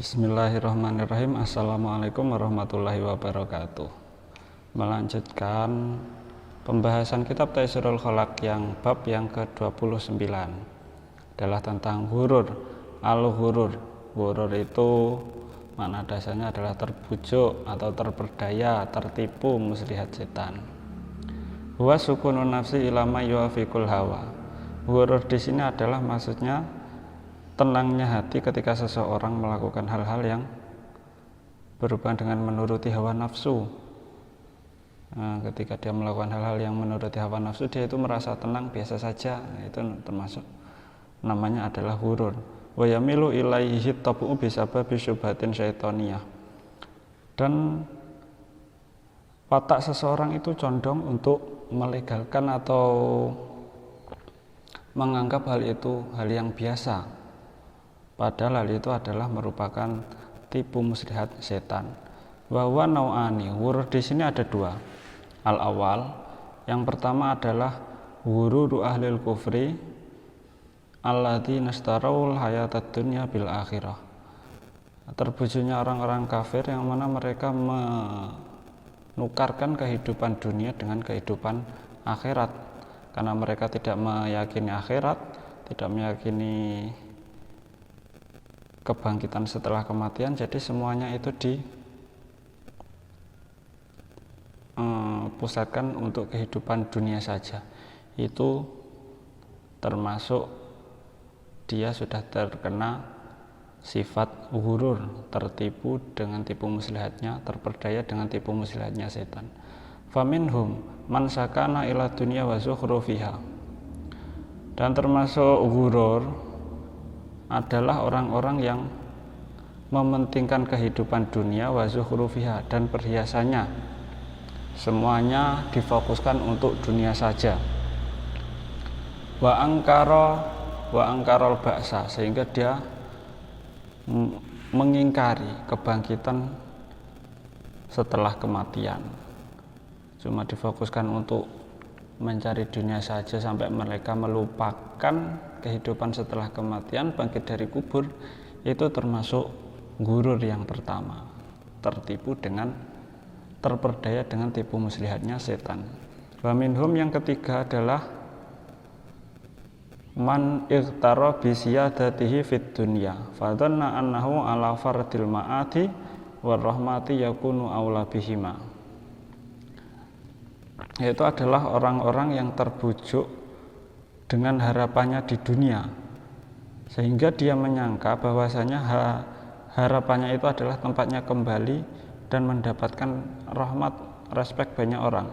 Bismillahirrahmanirrahim. Assalamualaikum warahmatullahi wabarakatuh. Melanjutkan pembahasan kitab Taisirul Khalaq yang bab yang ke-29 adalah tentang hurur. Al-hurur. Hurur itu makna dasarnya adalah terbujuk atau terperdaya, tertipu muslihat setan. Huwa sukunun nafsi ilama yuafiqul hawa. Hurur di sini adalah maksudnya tenangnya hati ketika seseorang melakukan hal-hal yang berhubungan dengan menuruti hawa nafsu. Ketika dia melakukan hal-hal yang menuruti hawa nafsu, dia itu merasa tenang biasa saja. Itu termasuk namanya adalah hurur. Wa yamilu ilaihi tabu'u bisababi syubhatin syaitoniyah. Dan watak seseorang itu condong untuk melegalkan atau menganggap hal itu hal yang biasa. Padahal hal itu adalah merupakan tipu muslihat setan. Bahwa nau'ani, hurur di sini ada dua. Al-awal, yang pertama adalah hururu ahlil kufri alladzi nastarawul hayatad dunya bil akhirah. Terbujuknya orang-orang kafir yang mana mereka menukarkan kehidupan dunia dengan kehidupan akhirat. Karena mereka tidak meyakini akhirat, tidak meyakini kebangkitan setelah kematian, jadi semuanya itu dipusatkan untuk kehidupan dunia saja. Itu termasuk dia sudah terkena sifat hurur, tertipu dengan tipu muslihatnya, terperdaya dengan tipu muslihatnya setan. Faminhum man sakana ila dunya wa zukhrufiha. Dan termasuk hurur adalah orang-orang yang mementingkan kehidupan dunia wa zukhrufiha dan perhiasannya. Semuanya difokuskan untuk dunia saja. Wa angkarol ba'sa, sehingga dia mengingkari kebangkitan setelah kematian. Cuma difokuskan untuk mencari dunia saja sampai mereka melupakan kehidupan setelah kematian, bangkit dari kubur. Itu termasuk gurur yang pertama, tertipu dengan terperdaya dengan tipu muslihatnya setan. Wa minhum, yang ketiga adalah man ightara bi siyadatihi fid dunya fadhanna annahu ala fardil ma'ati war rahmati yakunu aula bihima. Yaitu adalah orang-orang yang terbujuk dengan harapannya di dunia, sehingga dia menyangka bahwasanya harapannya itu adalah tempatnya kembali dan mendapatkan rahmat, respek banyak orang.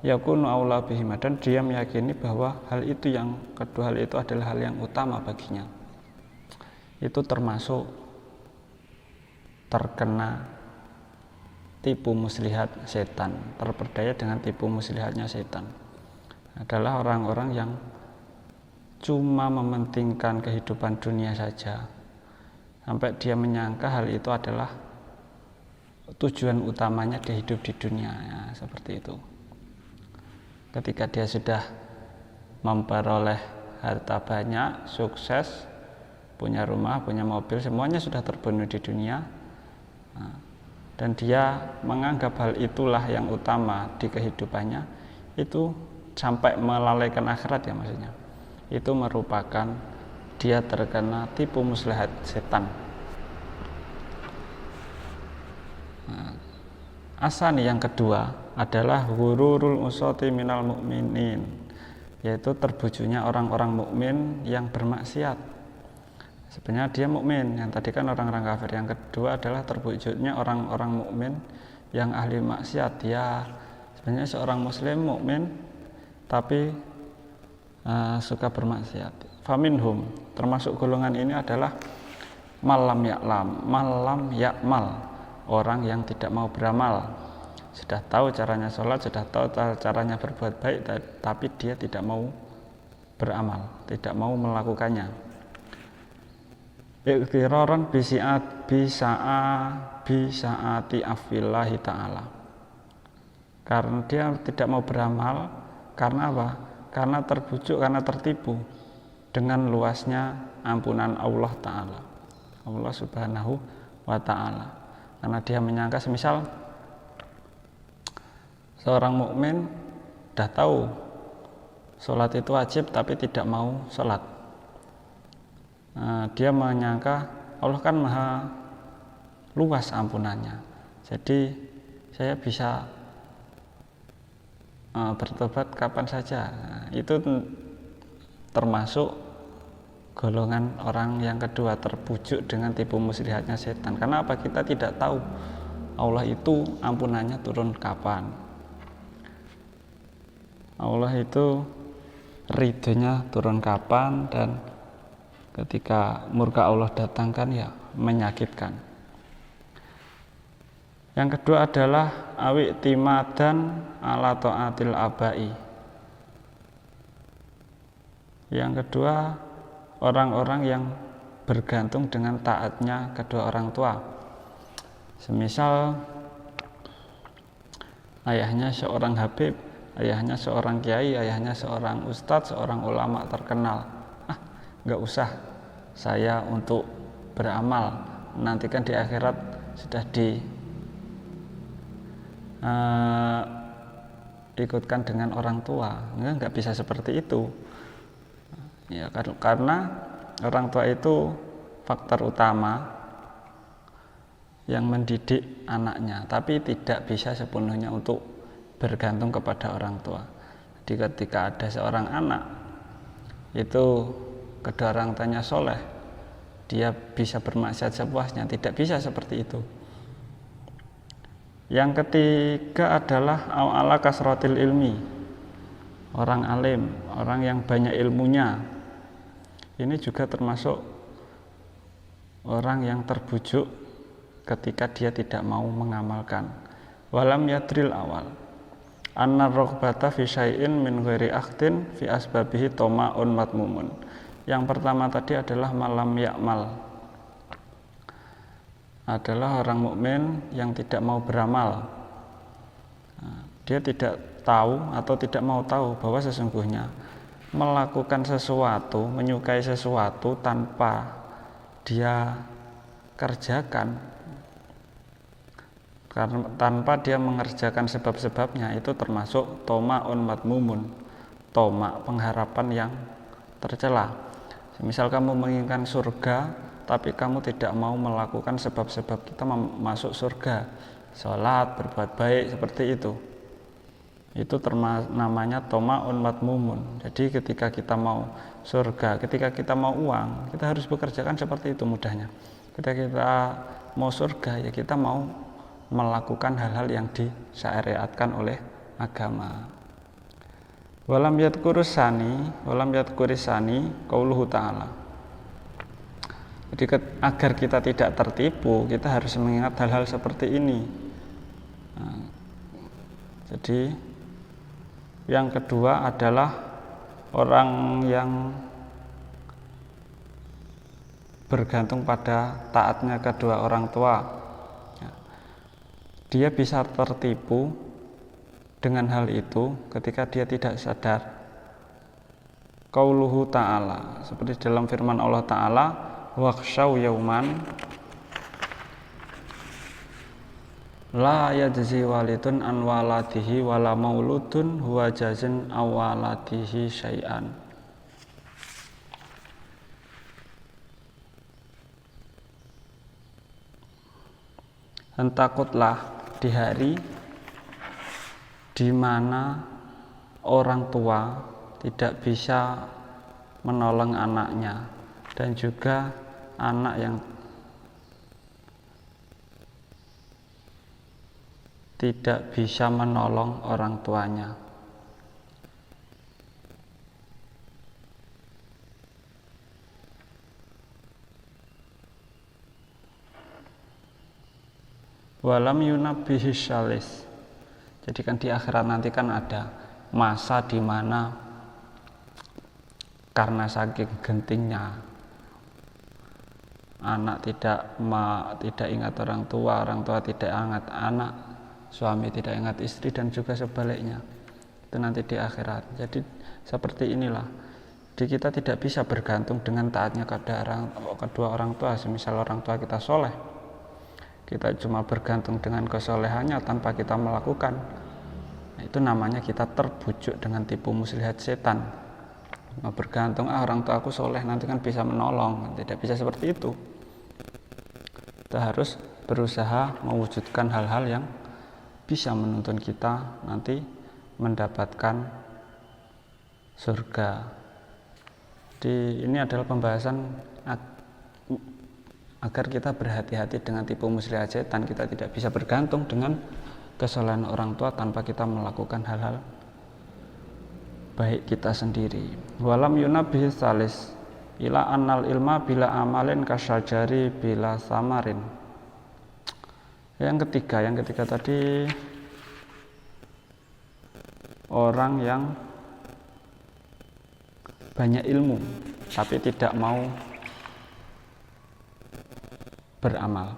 Yakunu aula bihima, dan dia meyakini bahwa hal itu, yang kedua hal itu adalah hal yang utama baginya. Itu termasuk terkena tipu muslihat setan, terperdaya dengan tipu muslihatnya setan. Adalah orang-orang yang cuma mementingkan kehidupan dunia saja, sampai dia menyangka hal itu adalah tujuan utamanya dia hidup di dunia, ya, seperti itu. Ketika dia sudah memperoleh harta banyak, sukses, punya rumah, punya mobil, semuanya sudah terpenuhi di dunia, dan dia menganggap hal itulah yang utama di kehidupannya, itu sampai melalaikan akhirat, ya maksudnya. Itu merupakan dia terkena tipu muslihat setan. Asani, yang kedua adalah hururul usati minal mu'minin, yaitu terbujuknya orang-orang mukmin yang bermaksiat. Sebenarnya dia mukmin, yang tadi kan orang-orang kafir. Yang kedua adalah terbujuknya orang-orang mukmin yang ahli maksiat. Dia sebenarnya seorang muslim mukmin tapi suka bermaksiat. Faminhum, termasuk golongan ini adalah malam yakmal, orang yang tidak mau beramal. Sudah tahu caranya sholat, sudah tahu caranya berbuat baik, tapi dia tidak mau beramal, tidak mau melakukannya. Iqtiraran bisaati afillahi ta'ala. Karena dia tidak mau beramal, karena apa? Karena terbujuk, karena tertipu dengan luasnya ampunan Allah Ta'ala. Allah Subhanahu wa ta'ala. Karena dia menyangka semisal seorang mukmin sudah tahu sholat itu wajib tapi tidak mau sholat. Dia menyangka Allah kan maha luas ampunannya, jadi saya bisa bertobat kapan saja. Itu termasuk golongan orang yang kedua, terbujuk dengan tipu muslihatnya setan. Karena apa? Kita tidak tahu Allah itu ampunannya turun kapan, Allah itu ridhonya turun kapan, dan ketika murka Allah datangkan ya menyakitkan. Yang kedua adalah awi timadan ala taatil abai. Yang kedua, orang-orang yang bergantung dengan taatnya kedua orang tua. Semisal ayahnya seorang habib, ayahnya seorang kiai, ayahnya seorang ustadz, seorang ulama terkenal. Nggak usah saya untuk beramal, nantikan di akhirat sudah ikutkan dengan orang tua. Nggak bisa seperti itu ya, karena orang tua itu faktor utama yang mendidik anaknya, tapi tidak bisa sepenuhnya untuk bergantung kepada orang tua. Jadi ketika ada seorang anak itu kedua orang tuanya soleh, dia bisa bermaksiat sepuasnya, tidak bisa seperti itu. Yang ketiga adalah ala kasratil ilmi, orang alim, orang yang banyak ilmunya. Ini juga termasuk orang yang terbujuk ketika dia tidak mau mengamalkan. Walam yadril awal anna roghbata fi syai'in min ghairi akhdin fi asbabihi toma'un matmumun. Yang pertama tadi adalah malam yakmal, adalah orang mukmin yang tidak mau beramal. Dia tidak tahu atau tidak mau tahu bahwa sesungguhnya melakukan sesuatu, menyukai sesuatu tanpa dia kerjakan, karena tanpa dia mengerjakan sebab-sebabnya, itu termasuk toma'un matmumun, tomak, pengharapan yang tercela. Misal kamu menginginkan surga tapi kamu tidak mau melakukan sebab-sebab kita masuk surga, sholat, berbuat baik, seperti itu namanya toma'un matmumun. Jadi ketika kita mau surga, ketika kita mau uang, kita harus bekerjakan seperti itu mudahnya. Ketika kita mau surga, ya kita mau melakukan hal-hal yang disyariatkan oleh agama. Walam yadkurisani qauluhu ta'ala. Jadi agar kita tidak tertipu, kita harus mengingat hal-hal seperti ini. Jadi yang kedua adalah orang yang bergantung pada taatnya kedua orang tua. Dia bisa tertipu dengan hal itu ketika dia tidak sadar. Qauluhu ta'ala, seperti dalam firman Allah Ta'ala, wakhshaw yauman la yajzi walidun an waladihi wala mauludun huwa jazin aw waladihi syai'an. Dan takutlah di hari di mana orang tua tidak bisa menolong anaknya, dan juga anak yang tidak bisa menolong orang tuanya. Walam yunabbihi syalis. Jadi kan di akhirat nanti kan ada masa di mana karena saking gentingnya anak tidak ingat orang tua tidak ingat anak, suami tidak ingat istri, dan juga sebaliknya. Itu nanti di akhirat. Jadi seperti inilah. Jadi kita tidak bisa bergantung dengan taatnya kedua orang tua. Semisal orang tua kita soleh, kita cuma bergantung dengan kesolehannya tanpa kita melakukan, nah, itu namanya kita terbujuk dengan tipu muslihat setan. Bergantung orang tua aku soleh nanti kan bisa menolong, tidak bisa seperti itu. Kita harus berusaha mewujudkan hal-hal yang bisa menuntun kita nanti mendapatkan surga. Ini adalah pembahasan agar kita berhati-hati dengan tipu muslihat setan. Kita tidak bisa bergantung dengan kesalahan orang tua tanpa kita melakukan hal-hal baik kita sendiri. Walam yunabih salis ila annal ilma bila amalin kasyajari bila samarin. Yang ketiga tadi orang yang banyak ilmu tapi tidak mau beramal.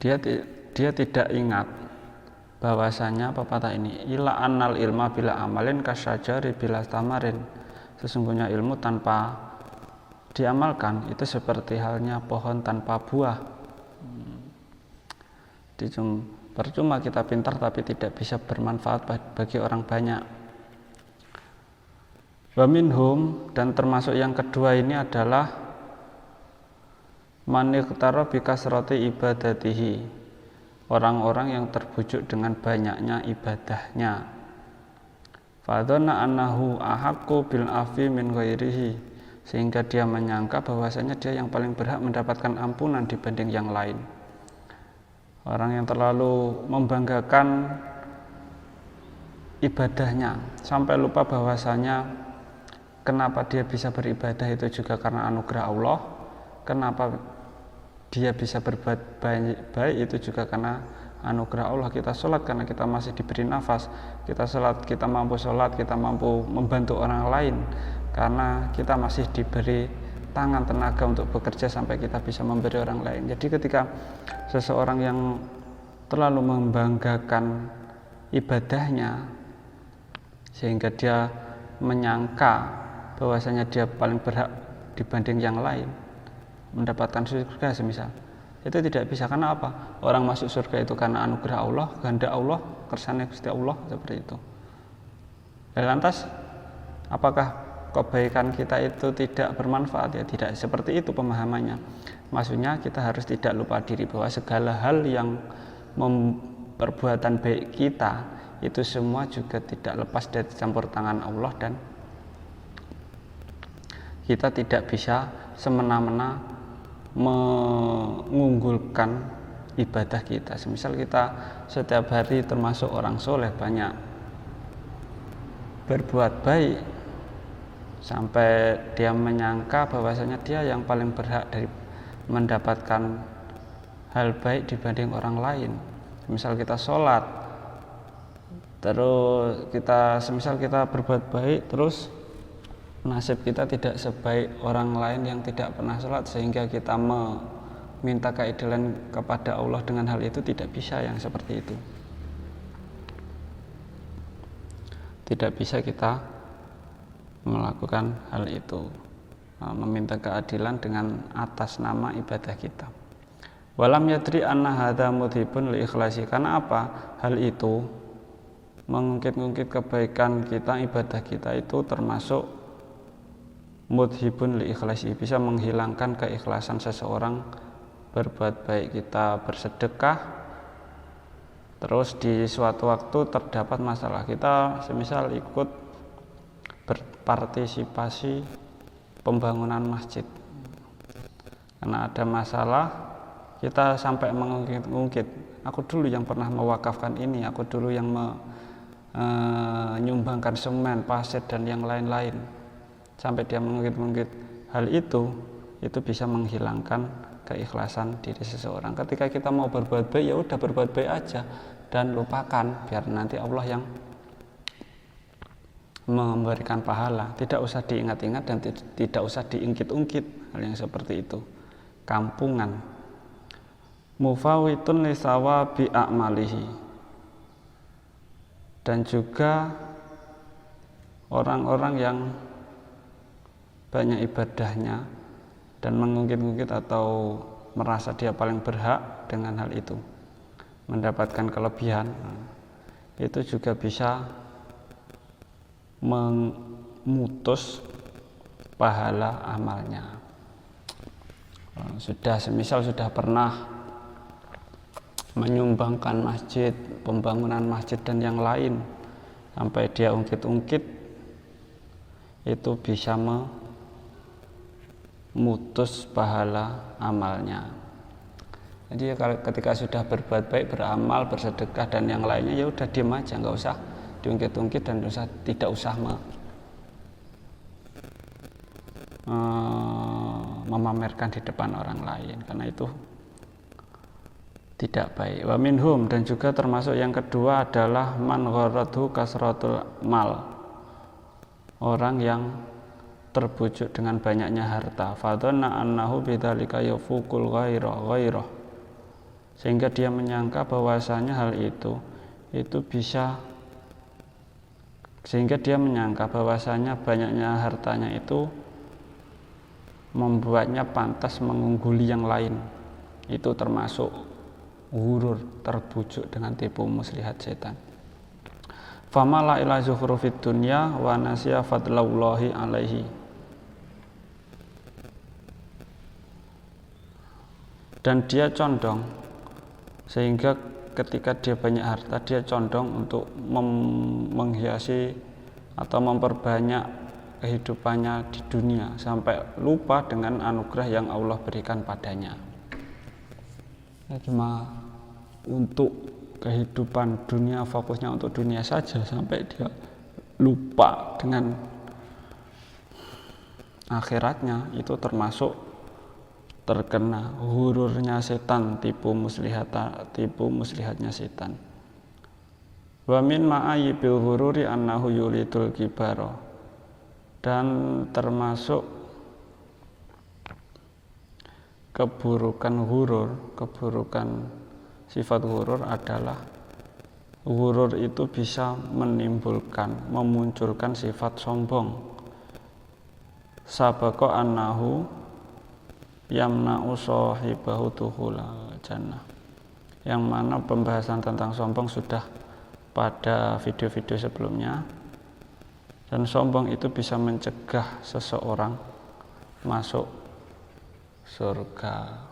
Dia tidak ingat bahwasanya pepatah ini, ila annal ilma bila amalin kasyajari bila tamarin. Sesungguhnya ilmu tanpa diamalkan itu seperti halnya pohon tanpa buah. Percuma kita pintar tapi tidak bisa bermanfaat bagi orang banyak. Wa minhum, dan termasuk yang kedua ini adalah man iqtara bi kasrati ibadatihi, orang-orang yang terbujuk dengan banyaknya ibadahnya. Fadhana annahu ahaqqu bil afi min ghairihi, sehingga dia menyangka bahwasanya dia yang paling berhak mendapatkan ampunan dibanding yang lain. Orang yang terlalu membanggakan ibadahnya sampai lupa bahwasanya kenapa dia bisa beribadah itu juga karena anugerah Allah, kenapa dia bisa berbuat baik itu juga karena anugerah Allah. Kita sholat karena kita masih diberi nafas, kita sholat, kita mampu sholat, kita mampu membantu orang lain karena kita masih diberi tangan, tenaga untuk bekerja sampai kita bisa memberi orang lain. Jadi ketika seseorang yang terlalu membanggakan ibadahnya sehingga dia menyangka bahwasanya dia paling berhak dibanding yang lain mendapatkan surga semisal, itu tidak bisa. Karena apa? Orang masuk surga itu karena anugerah Allah, kehendak Allah, kersane Gusti Allah, seperti itu. Lantas apakah kebaikan kita itu tidak bermanfaat? Ya tidak seperti itu pemahamannya. Maksudnya kita harus tidak lupa diri bahwa segala hal yang perbuatan baik kita itu semua juga tidak lepas dari campur tangan Allah, dan kita tidak bisa semena-mena mengunggulkan ibadah kita. Semisal kita setiap hari termasuk orang soleh, banyak berbuat baik sampai dia menyangka bahwasanya dia yang paling berhak dari mendapatkan hal baik dibanding orang lain. Misal kita sholat, terus semisal kita berbuat baik, terus nasib kita tidak sebaik orang lain yang tidak pernah sholat, sehingga kita meminta keadilan kepada Allah dengan hal itu. Tidak bisa yang seperti itu. Tidak bisa kita melakukan hal itu, meminta keadilan dengan atas nama ibadah kita. Walam yadri anna hadza mudhibun li ikhlasi. Karena apa? Hal itu mengungkit-ungkit kebaikan kita, ibadah kita itu termasuk mudhibun li ikhlasi, bisa menghilangkan keikhlasan seseorang berbuat baik. Kita bersedekah, terus di suatu waktu terdapat masalah, kita semisal ikut berpartisipasi pembangunan masjid, karena ada masalah kita sampai mengungkit-ungkit, aku dulu yang pernah mewakafkan ini, aku dulu yang menyumbangkan semen, pasir dan yang lain-lain, sampai dia mengungkit-ungkit hal itu bisa menghilangkan keikhlasan diri seseorang. Ketika kita mau berbuat baik, ya udah berbuat baik aja dan lupakan, biar nanti Allah yang memberikan pahala. Tidak usah diingat-ingat dan tidak usah diungkit-ungkit hal yang seperti itu. Kampungan. Mufawitun lisawabi a'malihi. Dan juga orang-orang yang banyak ibadahnya dan mengungkit-ungkit atau merasa dia paling berhak dengan hal itu, mendapatkan kelebihan, itu juga bisa memutus pahala amalnya. Semisal sudah pernah menyumbangkan masjid, pembangunan masjid dan yang lain, sampai dia ungkit-ungkit, itu bisa memutus pahala amalnya. Jadi ketika sudah berbuat baik, beramal, bersedekah dan yang lainnya, ya udah diam aja, nggak usah diungkit-ungkit dan tidak usah memamerkan di depan orang lain, karena itu tidak baik. Wa minhum, dan juga termasuk yang kedua adalah man gharadhu kasratul mal, orang yang terbujuk dengan banyaknya harta, fadhanna annahu bidzalika yafuqul ghairah, sehingga dia menyangka bahwasanya hal itu bisa, sehingga dia menyangka bahwasanya banyaknya hartanya itu membuatnya pantas mengungguli yang lain. Itu termasuk ghurur, terbujuk dengan tipu muslihat setan. Famala ila zuhrufid dunya wa nasiya fadlallahi alaihi, dan dia condong, sehingga ketika dia banyak harta, dia condong untuk menghiasi atau memperbanyak kehidupannya di dunia sampai lupa dengan anugerah yang Allah berikan padanya. Ya, cuma untuk kehidupan dunia, fokusnya untuk dunia saja, sampai dia lupa dengan akhiratnya. Itu termasuk terkena hururnya setan, tipu muslihatnya setan. Wa min ma'ayibil hururi annahu yulidul kibara, dan termasuk keburukan sifat hurur adalah hurur itu bisa memunculkan sifat sombong. Sabaqo annahu yamna'u sahibahu dukhulal jannah, yang mana pembahasan tentang sombong sudah pada video-video sebelumnya, dan sombong itu bisa mencegah seseorang masuk surga.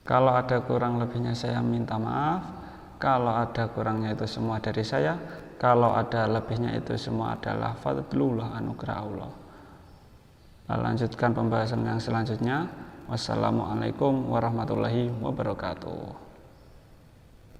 Kalau ada kurang lebihnya saya minta maaf. Kalau ada kurangnya itu semua dari saya. Kalau ada lebihnya itu semua adalah fadlullah, anugerah Allah. Lanjutkan pembahasan yang selanjutnya. Wassalamualaikum warahmatullahi wabarakatuh.